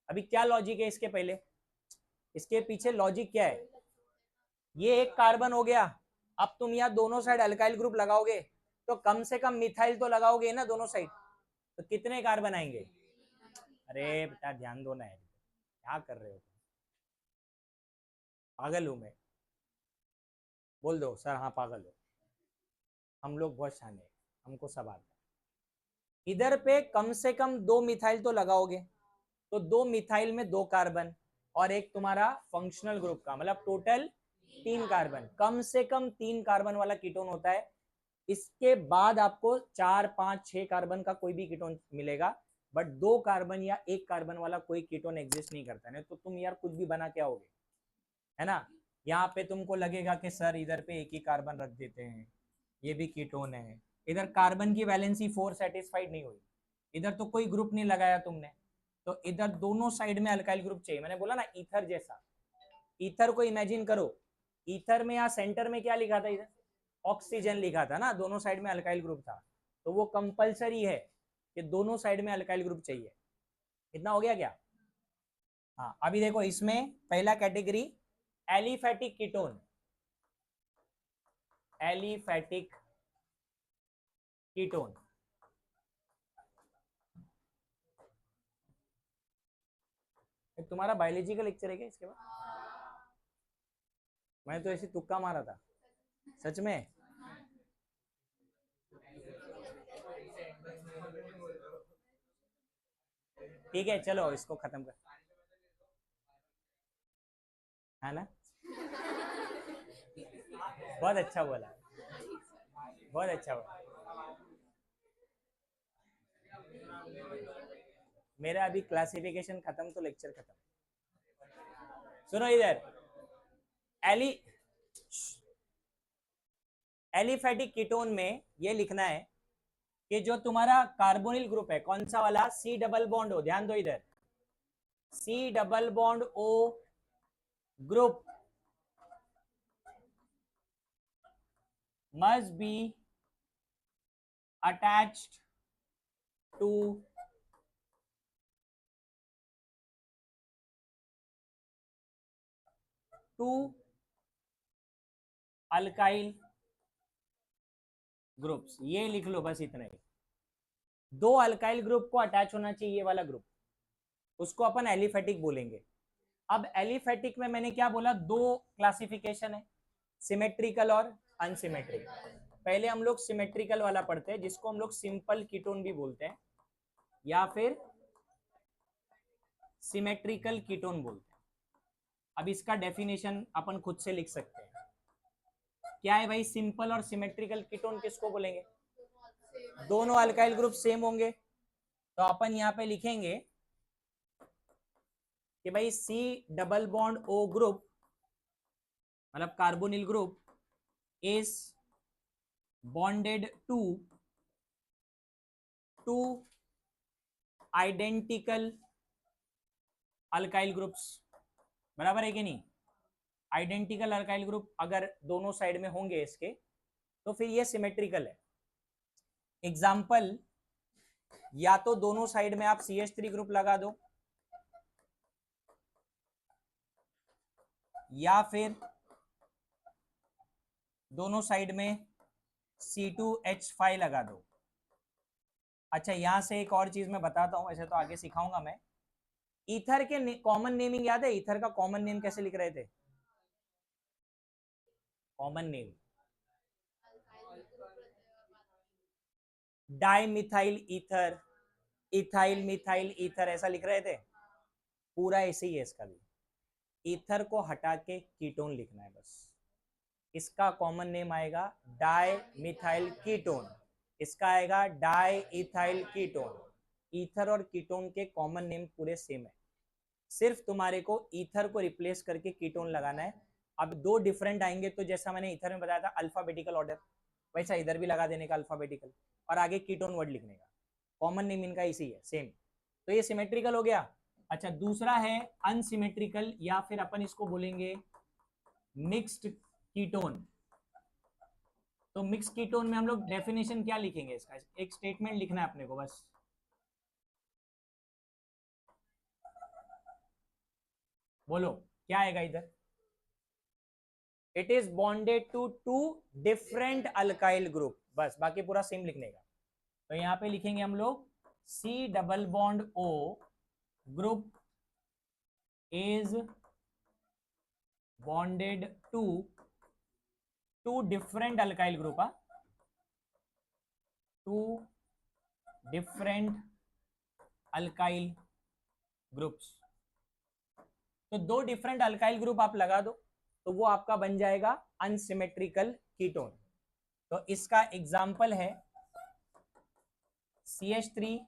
अभी क्या लॉजिक है इसके पहले, इसके पीछे लॉजिक क्या है? ये एक कार्बन हो गया, अब तुम यहाँ दोनों साइड अल्काइल ग्रुप लगाओगे, तो कम से कम मिथाइल तो लगाओगे ना दोनों साइड, तो कितने कार्बन आएंगे? अरे बेटा ध्यान दो ना यार, क्या कर रहे हो? पागल हूं मैं? बोल दो सर, हाँ पागल हो। हम लोग बहुत शाने हैं, हमको सब आता है। इधर पे कम से कम 2 मिथाइल तो लगाओगे, तो 2 मिथाइल में 2 कार्बन, और एक तुम्हारा फंक्शनल ग्रुप का, मतलब टोटल 3 कार्बन। कम से कम 3 कार्बन वाला कीटोन होता है। इसके बाद आपको 4, 5, 6 कार्बन का कोई भी कीटोन मिलेगा, बट 2 कार्बन या 1 कार्बन वाला कोई कीटोन एग्जिस्ट नहीं करता है। तो तुम यार कुछ भी बना के आओगे, है ना। यहाँ पे तुमको लगेगा कि सर इधर पे एक ही कार्बन रख देते हैं, ये भी कीटोन है। इधर कार्बन की वैलेंसी 4 सेटिस्फाइड नहीं हुई, इधर तो कोई ग्रुप नहीं लगाया तुमने, तो इधर दोनों साइड में अल्काइल ग्रुप चाहिए। मैंने बोला ना ईथर जैसा, ईथर को इमेजिन करो। ईथर में यहाँ सेंटर में क्या लिखा था? इधर ऑक्सीजन लिखा था ना, दोनों साइड में अल्काइल ग्रुप था। तो वो कंपलसरी है कि दोनों साइड में अल्काइल ग्रुप चाहिए। इतना हो गया क्या? हाँ, अभी देखो इसमें पहला category aliphatic ketone. Aliphatic ketone, तुम्हारा बायोलॉजी का लेक्चर है क्या इसके बाद? मैं तो ऐसे तुक्का मारा था, सच में। ठीक है चलो इसको खत्म कर, है ना। बहुत अच्छा बोला, बहुत अच्छा बोला। मेरा अभी क्लासिफिकेशन खत्म तो लेक्चर खत्म। सुनो इधर, एली एलिफेटिक कीटोन में ये लिखना है कि जो तुम्हारा कार्बोनिल ग्रुप है, कौन सा वाला, सी डबल बॉन्ड हो, ध्यान दो इधर, C double bond O group must be attached to to alkyl groups, ये लिख लो बस इतना ही। दो अल्काइल ग्रुप को अटैच होना चाहिए ये वाला ग्रुप, उसको अपन एलिफेटिक बोलेंगे। अब एलिफेटिक में मैंने क्या बोला, दो क्लासिफिकेशन है, सिमेट्रिकल और अनसिमेट्रिकल। पहले हम लोग सिमेट्रिकल वाला पढ़ते हैं, जिसको हम लोग सिंपल कीटोन भी बोलते हैं या फिर सिमेट्रिकल कीटोन बोलते हैं। अब इसका डेफिनेशन अपन खुद से लिख सकते हैं। क्या है भाई, सिंपल और सिमेट्रिकल कीटोन किसको बोलेंगे? दोनों अल्काइल ग्रुप सेम होंगे, तो अपन यहाँ पे लिखेंगे कि भाई C double bond O group, मतलब carbonyl group, is bonded to identical alkyl groups. बराबर है कि नहीं? आइडेंटिकल अल्काइल ग्रुप अगर दोनों साइड में होंगे इसके, तो फिर ये सिमेट्रिकल है। एग्जाम्पल, या तो दोनों साइड में आप CH3 ग्रुप लगा दो, या फिर दोनों साइड में C2H5 लगा दो। अच्छा, यहां से एक और चीज मैं बताता हूं, ऐसे तो आगे सिखाऊंगा मैं। ईथर के कॉमन नेमिंग याद है? ईथर का कॉमन नेम कैसे लिख रहे थे? Common name di methyl ether, ethyl methyl ether, ऐसा लिख रहे थे। पूरा ऐसे ही है इसका भी। ईथर को हटा के कीटोन लिखना है बस। इसका कॉमन नेम आएगा डाई मिथाइल कीटोन, इसका आएगा डाई इथाइल कीटोन। ईथर और कीटोन के कॉमन नेम पूरे सेम है, सिर्फ तुम्हारे को ईथर को रिप्लेस करके कीटोन लगाना है। अब दो डिफरेंट आएंगे, तो जैसा मैंने ईथर में बताया था अल्फाबेटिकल ऑर्डर, वैसा इधर भी लगा देने का अल्फाबेटिकल, और आगे कीटोन वर्ड लिखने का। कॉमन नेम इनका इसी है, सेम। तो ये सिमेट्रिकल हो गया। अच्छा, दूसरा है अनसिमेट्रिकल, या फिर अपन इसको बोलेंगे मिक्स्ड कीटोन। तो मिक्स कीटोन में हम लोग डेफिनेशन क्या लिखेंगे इसका? एक स्टेटमेंट लिखना है अपने को बस। बोलो क्या आएगा इधर? It is bonded to two different alkyl group, बस, बाकी पूरा सेम लिखने का। तो यहां पे लिखेंगे हम लोग C double bond O group is bonded to two different alkyl group, two different alkyl groups. तो दो डिफरेंट अल्काइल ग्रुप आप लगा दो, तो वो आपका बन जाएगा अनसिमेट्रिकल कीटोन। तो इसका एग्जाम्पल है CH3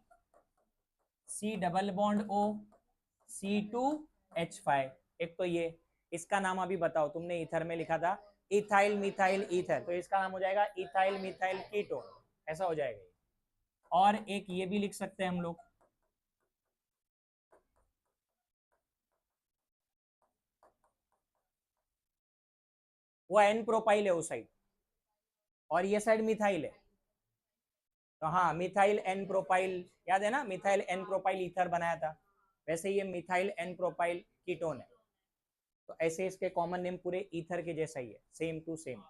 C double bond O C2H5। एक तो ये, इसका नाम अभी बताओ, तुमने ईथर में लिखा था इथाइल मिथाइल ईथर, तो इसका नाम हो जाएगा इथाइल मिथाइल कीटोन, ऐसा हो जाएगा। और एक ये भी लिख सकते हैं हम लोग, वो एन प्रोपाइल है उस साइड, और ये साइड मिथाइल है, तो हाँ मिथाइल एन प्रोपाइल, याद है ना, मिथाइल एन प्रोपाइल ईथर बनाया था, वैसे ये मिथाइल एन प्रोपाइल कीटोन है। तो ऐसे इसके कॉमन नेम पूरे ईथर के जैसा ही है, सेम टू सेम।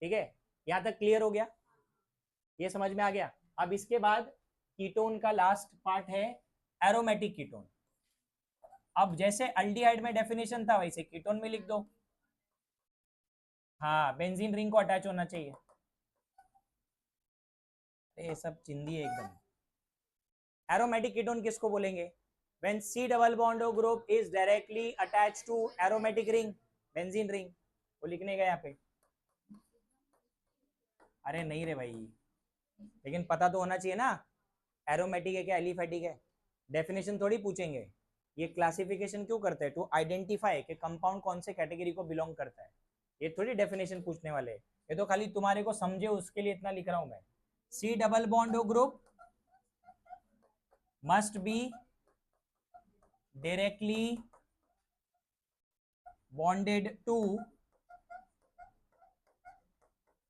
ठीक है, यहां तक क्लियर हो गया? ये समझ में आ गया? अब इसके बाद कीटोन का लास्ट पार्ट है एरोमेटिक कीटोन। अब जैसे अल्डिहाइड में डेफिनेशन था, वैसे कीटोन में लिख दो। हाँ, बेंजीन रिंग को अटैच होना चाहिए। ये सब चिंदी है एकदम। एरोमेटिक कीटोन किसको बोलेंगे? when C double bond O group is directly attached to aromatic ring, benzene ring, वो लिखने का यहाँ पे। अरे नहीं रे भाई, लेकिन पता तो होना चाहिए ना, एरोमेटिक है क्या एलिफेटिक है? डेफिनेशन थोड़ी पूछेंगे, ये क्लासिफिकेशन क्यों करते हैं? टू आइडेंटिफाई कि कंपाउंड कौन से कैटेगरी को बिलोंग करता है, ये थोड़ी डेफिनेशन पूछने वाले। ये तो खाली तुम्हारे को समझे उसके लिए इतना लिख रहा हूं मैं। C double bond O group must be directly bonded to,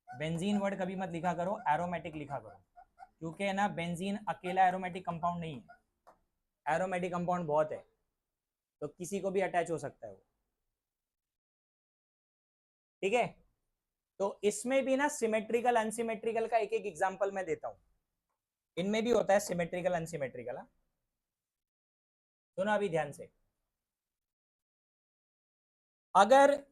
benzene word कभी मत लिखा करो, एरोमेटिक लिखा करो, क्योंकि है ना बेंजीन अकेला एरोमेटिक कंपाउंड नहीं है, एरोमेटिक कंपाउंड बहुत है, तो किसी को भी अटैच हो सकता है वो। ठीक है, तो इसमें भी ना सिमेट्रिकल अनसिमेट्रिकल का एक एक एग्जांपल मैं देता हूं, इनमें भी होता है सिमेट्रिकल अनसिमेट्रिकल। सुनो अभी ध्यान से, अगर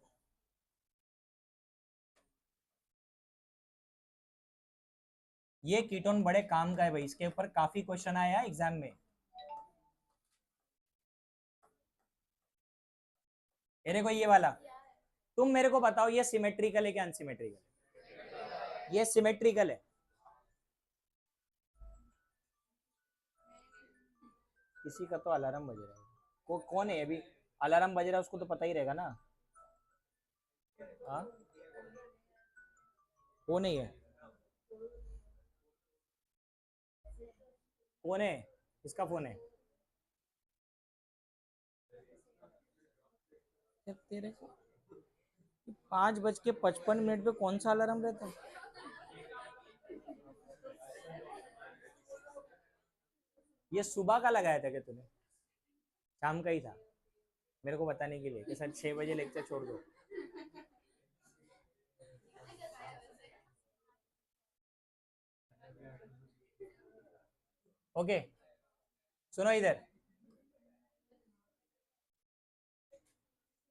ये कीटोन बड़े काम का है भाई, इसके ऊपर काफी क्वेश्चन आया एग्जाम में। ये देखो ये वाला, तुम मेरे को बताओ ये सिमेट्रिकल है क्या अनसिमेट्रिकल? ये सिमेट्रिकल है। किसी का तो अलार्म बज रहा है, कौन है अभी अलार्म बज रहा है? उसको तो पता ही रहेगा ना। हाँ, वो नहीं है, कौन है? किसका फोन है? तेरे 5:55 पे कौन सा अलार्म रहता है? ये सुबह का लगाया था क्या तूने? शाम का ही था, मेरे को बताने के लिए कि सर 6 बजे लेक्चर छोड़ दो। ओके, सुनो इधर,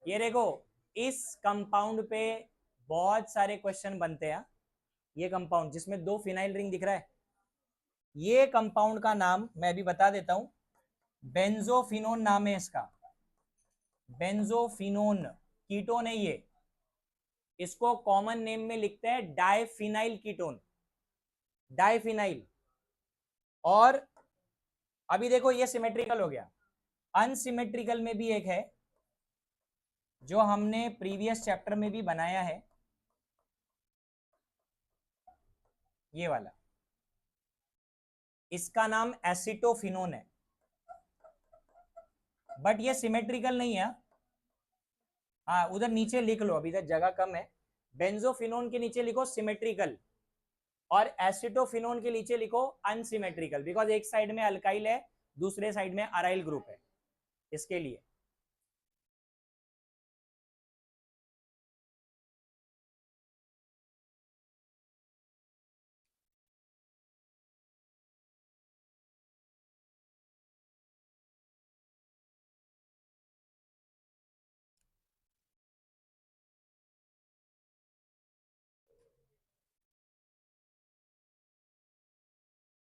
ये देखो, इस कंपाउंड पे बहुत सारे क्वेश्चन बनते हैं। ये कंपाउंड जिसमें 2 फिनाइल रिंग दिख रहा है, ये कंपाउंड का नाम मैं अभी बता देता हूं, बेंजोफिनोन नाम है इसका। बेंजोफिनोन कीटोन है ये, इसको कॉमन नेम में लिखते हैं डाइफिनाइल कीटोन, डाइफिनाइल। और अभी देखो ये सिमेट्रिकल हो गया, अनसिमेट्रिकल में भी एक है जो हमने प्रीवियस चैप्टर में भी बनाया है, ये वाला, इसका नाम एसिटोफिनोन है, बट ये सिमेट्रिकल नहीं है। हाँ उधर नीचे लिख लो, अभी इधर जगह कम है। बेंजोफिनोन के नीचे लिखो सिमेट्रिकल, और एसिटोफिनोन के नीचे लिखो अनसिमेट्रिकल, बिकॉज एक साइड में अल्काइल है, दूसरे साइड में अराइल ग्रुप है, इसके लिए।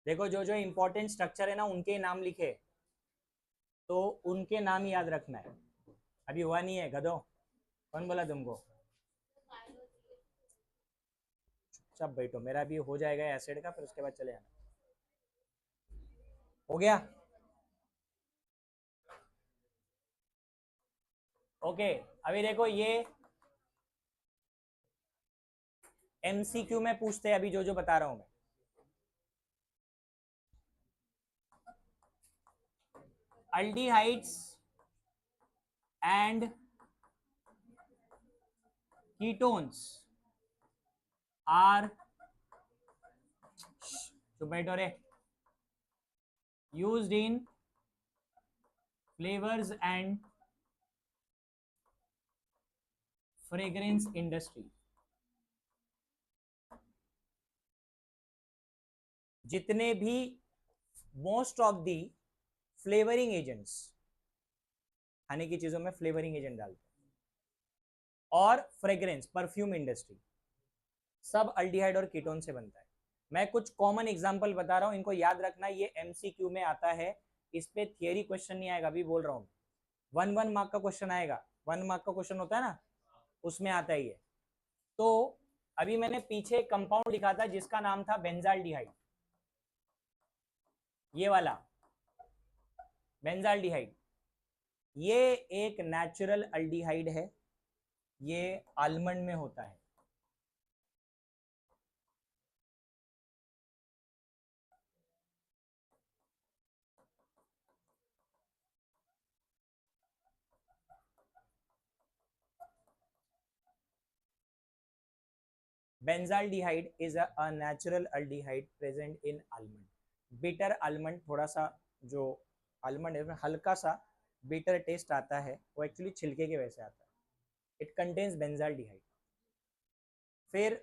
देखो जो जो इंपॉर्टेंट स्ट्रक्चर है ना उनके नाम लिखे, तो उनके नाम याद रखना है। अभी हुआ नहीं है गधो, कौन बोला तुमको? सब बैठो, मेरा भी हो जाएगा एसिड का, फिर उसके बाद चले जाना। हो गया? ओके, अभी देखो ये एमसीक्यू में पूछते हैं अभी जो जो बता रहा हूं मैं। अल्डिहाइड्स एंड कीटोन्स आर, तो बैठो रे, used in flavours and fragrance industry. जितने भी most of the flavouring agents, खाने की चीजों में फ्लेवरिंग एजेंट डालते हैं, और फ्रेग्रेंस परफ्यूम इंडस्ट्री, सब अल्डिहाइड और कीटोन से बनता है। मैं कुछ कॉमन एग्जांपल बता रहा हूं, इनको याद रखना, ये एमसीक्यू में आता है, इस पे थियरी क्वेश्चन नहीं आएगा, अभी बोल रहा हूं। 1 मार्क का क्वेश्चन आएगा, 1 मार्क का क्वेश्चन होता है ना, उसमें आता ही है। तो अभी मैंने पीछे कंपाउंड लिखा था जिसका नाम था बेंजाल्डिहाइड, ये वाला बेंजाल्डिहाइड, ये एक नेचुरल अल्डिहाइड है, ये आलमंड में होता है। Benzaldehyde is a natural aldehyde present in almond. Bitter almond, थोड़ा सा जो आलमंड है हल्का सा बिटर टेस्ट आता है, वो एक्चुअली छिलके के वजह से आता है। It contains benzaldehyde. फिर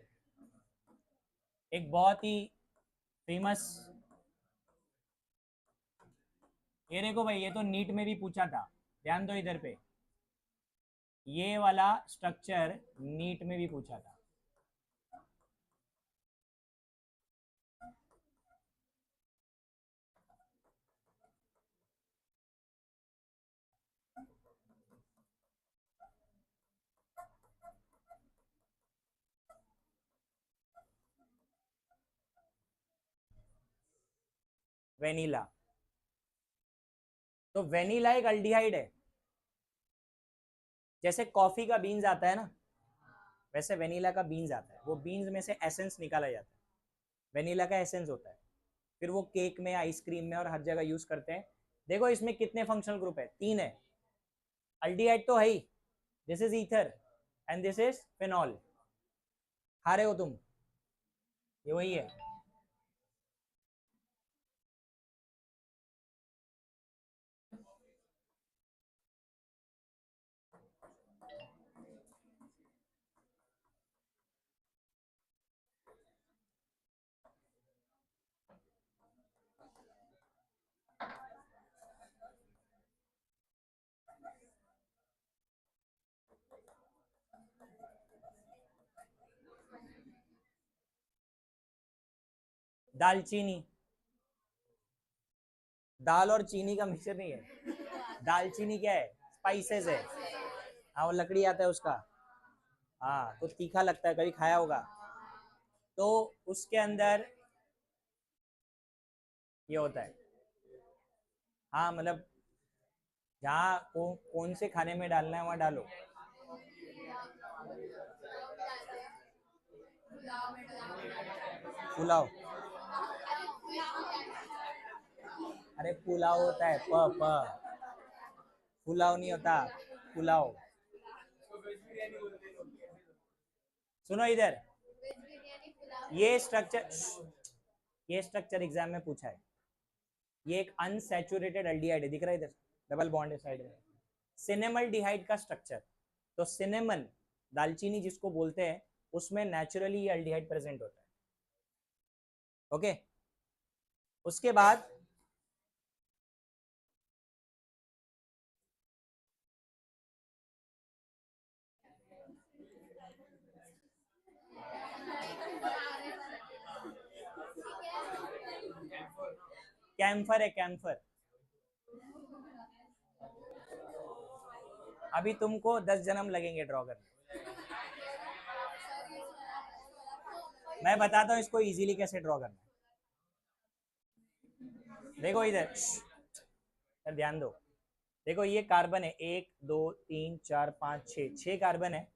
एक बहुत ही फेमस, ये देखो भाई, ये तो नीट में भी पूछा था, ध्यान दो इधर पे, ये वाला स्ट्रक्चर नीट में भी पूछा था। वेनिला, तो वेनिला एक अल्डिहाइड है। जैसे कॉफी का बीन्स आता है ना, वैसे वेनिला का बीन्स आता है, वो बीन्स में से एसेंस निकाला जाता है, वेनिला का एसेंस होता है, फिर वो केक में, आइसक्रीम में और हर जगह यूज करते हैं। देखो इसमें कितने फंक्शनल ग्रुप है, 3 है। अल्डिहाइड तो है ही, this is ether and this is phenol. हारे हो तुम, ये वही है। दालचीनी, दाल और चीनी का मिक्सचर नहीं है, दालचीनी क्या है, स्पाइसेस है। हाँ, वो लकड़ी आता है उसका, हाँ, तो तीखा लगता है, कभी खाया होगा। तो उसके अंदर ये होता है, हाँ मतलब जहाँ कौन से खाने में डालना है वहाँ डालो। पुलाव, अरे पुलाव होता है, प प, पुलाव नहीं होता, पुलाव। सुनो इधर, ये स्ट्रक्चर, ये स्ट्रक्चर एग्जाम में पूछा है। ये एक अनसैचुरेटेड एल्डिहाइड है, दिख रहा है इधर, डबल बॉन्ड है साइड में, सिनेमल डिहाइड का स्ट्रक्चर। तो सिनेमन, दालचीनी जिसको बोलते हैं, उसमें नेचुरली ये एल्डिहाइड प्रेजेंट होता है। ओके, उसके बाद कैम्फर है, कैम्फर। अभी तुमको 10 जन्म लगेंगे ड्रॉ करने, मैं बताता हूँ इसको इजीली कैसे ड्रॉ करना है। देखो इधर, ध्यान दो, देखो ये कार्बन है, 1 2 3 4 5 6, 6 कार्बन है।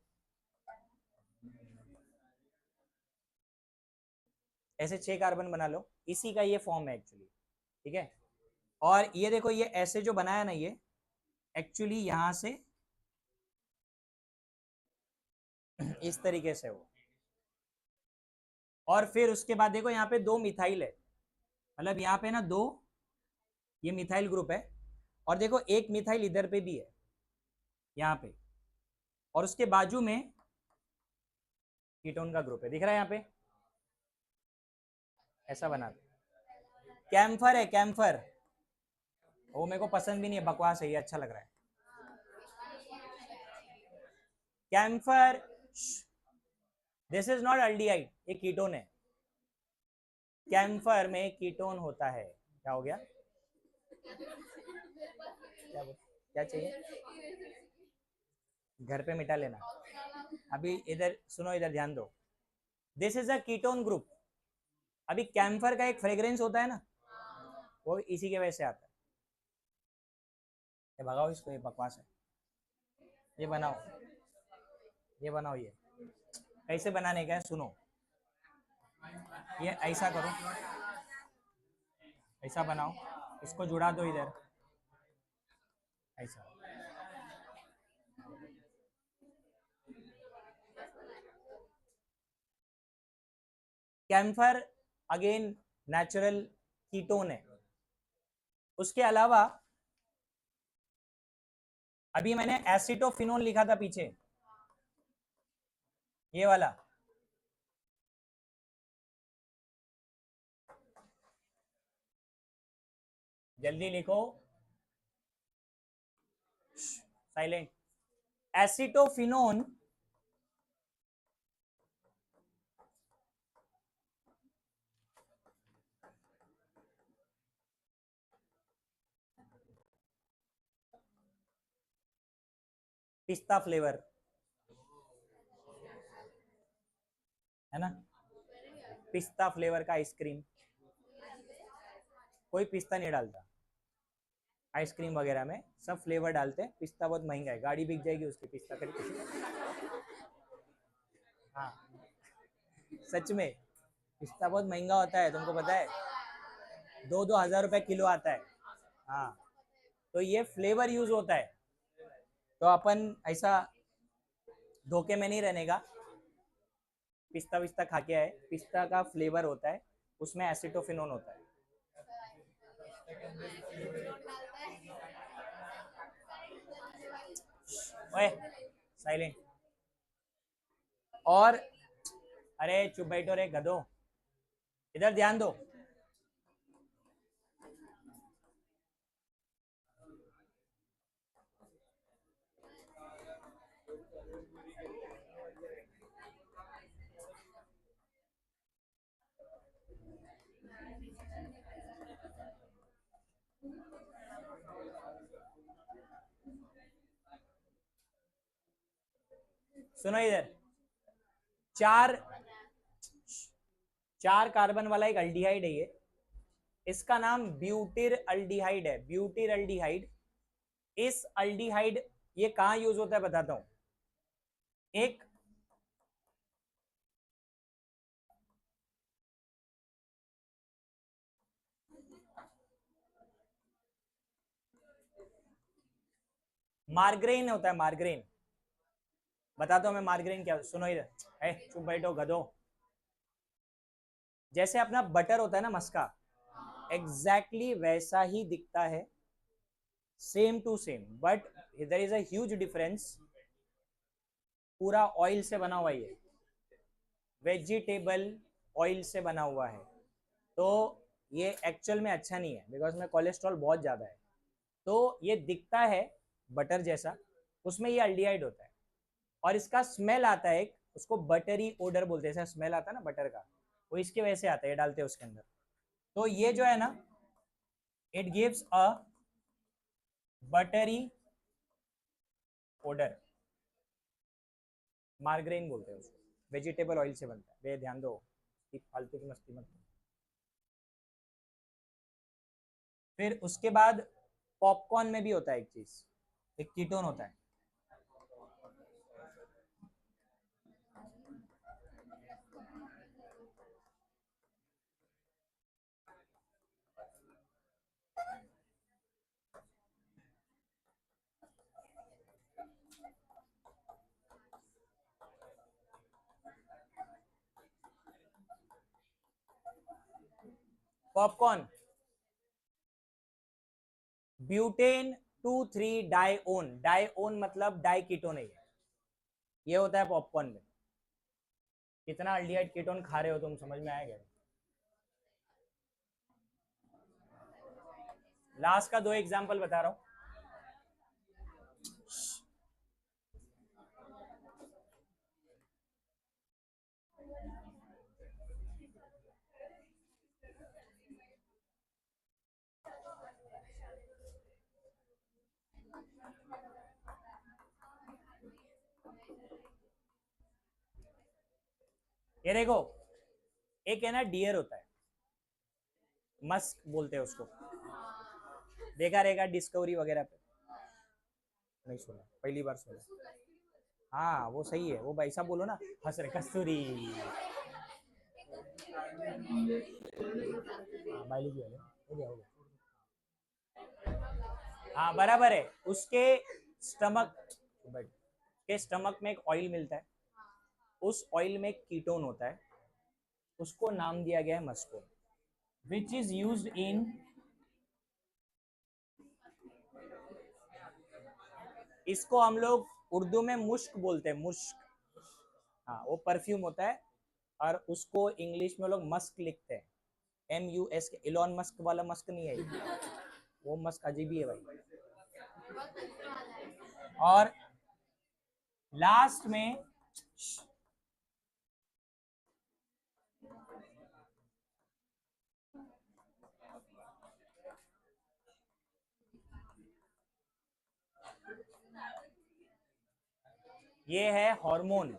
ऐसे 6 कार्बन बना लो, इसी का ये फॉर्म है एक्चुअली, ठीक है। और ये देखो, ये ऐसे जो बनाया ना, ये एक्चुअली यहां से इस तरीके से हो। और फिर उसके बाद देखो यहाँ पे 2 मिथाइल है, मतलब यहाँ पे ना 2, ये मिथाइल ग्रुप है। और देखो एक मिथाइल इधर पे भी है, यहाँ पे, और उसके बाजू में कीटोन का ग्रुप है, दिख रहा है यहाँ पे, ऐसा बना दो। कैम्फर है, कैम्फर, वो मेरे को पसंद भी नहीं है, बकवास है ये, अच्छा लग रहा है camphor. This is not aldehyde, ये कीटोन है। कैम्फर में कीटोन होता है। क्या हो गया, क्या चाहिए, घर पे मिटा लेना। अभी इधर सुनो, इधर ध्यान दो, this is a ketone group. अभी कैम्फर का एक फ्रेग्रेंस होता है ना, वो इसी के वजह से आता है। ये भगाओ इसको, ये बकवास है, ये बनाओ, ये बनाओ, ये कैसे बनाने का है सुनो, ये ऐसा करो, ऐसा बनाओ, इसको जुड़ा दो इधर, ऐसा। कैम्फर अगेन नेचुरल कीटोन है। उसके अलावा अभी मैंने एसिटोफिनोल लिखा था पीछे, ये वाला, जल्दी लिखो, साइलेंट। एसिटोफिनोन पिस्ता फ्लेवर है ना, पिस्ता फ्लेवर का आइसक्रीम, कोई पिस्ता नहीं डालता आइसक्रीम वगैरह में, सब फ्लेवर डालते हैं। पिस्ता बहुत महंगा है, गाड़ी बिक जाएगी उसकी पिस्ता खरीद। हाँ, सच में पिस्ता बहुत महंगा होता है, तुमको पता है, 2-2 हज़ार रुपए किलो आता है। हाँ, तो ये फ्लेवर यूज होता है, तो अपन ऐसा धोखे में नहीं रहने का। पिस्ता विस्ता खा के आए, पिस्ता का फ्लेवर होता है, उसमें एसिटोफिनोन होता है। ओए, साइलेंट। और अरे चुप बैठो रे गधो, इधर ध्यान दो। सुनो इधर, चार चार कार्बन वाला एक अल्डिहाइड है ये, इसका नाम ब्यूटिर अल्डिहाइड है, ब्यूटिर अल्डिहाइड। इस अल्डिहाइड, ये कहां यूज होता है बताता हूं। एक मार्ग्रेन होता है, मार्ग्रेन। बताता हूं मैं मार्ग्रेन क्या, सुनो इधर, चुप बैठो गधो। जैसे अपना बटर होता है ना, मस्का, एग्जैक्टली वैसा ही दिखता है, same to same, but there is a huge difference. पूरा ऑयल से बना हुआ ये, वेजिटेबल ऑयल से बना हुआ है, तो ये एक्चुअल में अच्छा नहीं है, बिकॉज में कोलेस्ट्रॉल बहुत ज़्यादा है। तो ये दिखता है बटर जैसा, उसमें ये अल्डिहाइड होता है, और इसका स्मेल आता है, उसको बटरी ओडर बोलते हैं, ऐसा स्मेल आता है ना बटर का, वो इसके वजह से आता है, ये डालते हैं उसके अंदर। तो ये जो है ना, it gives a buttery odour, margarine बोलते हैं उसको, वेजिटेबल ऑयल से बनता है। बे ध्यान दो, फालतू की मस्ती मत। फिर उसके बाद पॉपकॉर्न में भी होता है एक चीज, एक कीटोन होता है। पॉपकॉर्न, ब्यूटेन 2,3 डाइओन, डाइओन मतलब डाई कीटोन है ये होता है पॉपकॉर्न में। कितना अल्डिहाइड कीटोन खा रहे हो तुम, समझ में आएगा। लास्ट का 2 एग्जाम्पल बता रहा हूँ। ये देखो, एक है ना डियर होता है, मस्क बोलते हैं उसको, देखा रहेगा डिस्कवरी वगैरह पे। नहीं सुना, पहली बार सुना। हाँ वो सही है, वो भाई साहब बोलो ना, हंस रहे कस्तूरी। हाँ बायोलॉजी वाले, हो गया हो गया। हाँ बराबर है, उसके स्टमक, के स्टमक में एक ऑयल मिलता है, उस ऑयल में एक कीटोन होता है, उसको नाम दिया गया है Moscow, which is used in, इसको हम लोग उर्दू में मुश्क बोलते हैं, मुश्क। हाँ वो परफ्यूम होता है, और उसको इंग्लिश में लोग मस्क लिखते हैं, MUSK, इलॉन मस्क वाला मस्क नहीं है। वो मस्क अजीब ही है भाई। और लास्ट में ये है हार्मोन।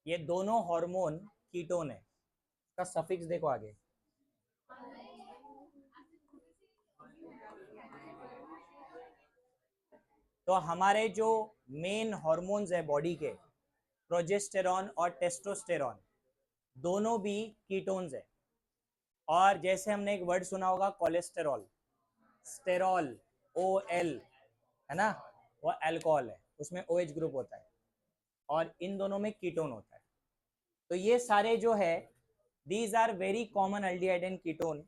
ये दोनों हार्मोन कीटोन है। इसका सफिक्स देखो आगे। तो हमारे जो मेन हार्मोन्स है बॉडी के, प्रोजेस्टेरॉन और टेस्टोस्टेरॉन, दोनों भी कीटोन्स है। और जैसे हमने एक वर्ड सुना होगा कोलेस्टेरॉल, स्टेरॉल, ओ एल, है ना, वो अल्कोहल है, उसमें ओ एच ग्रुप होता है, और इन दोनों में कीटोन होता है। तो ये सारे जो है, these are very common aldehyde and ketone,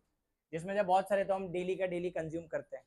जिसमें से बहुत सारे तो हम डेली का डेली कंज्यूम करते हैं।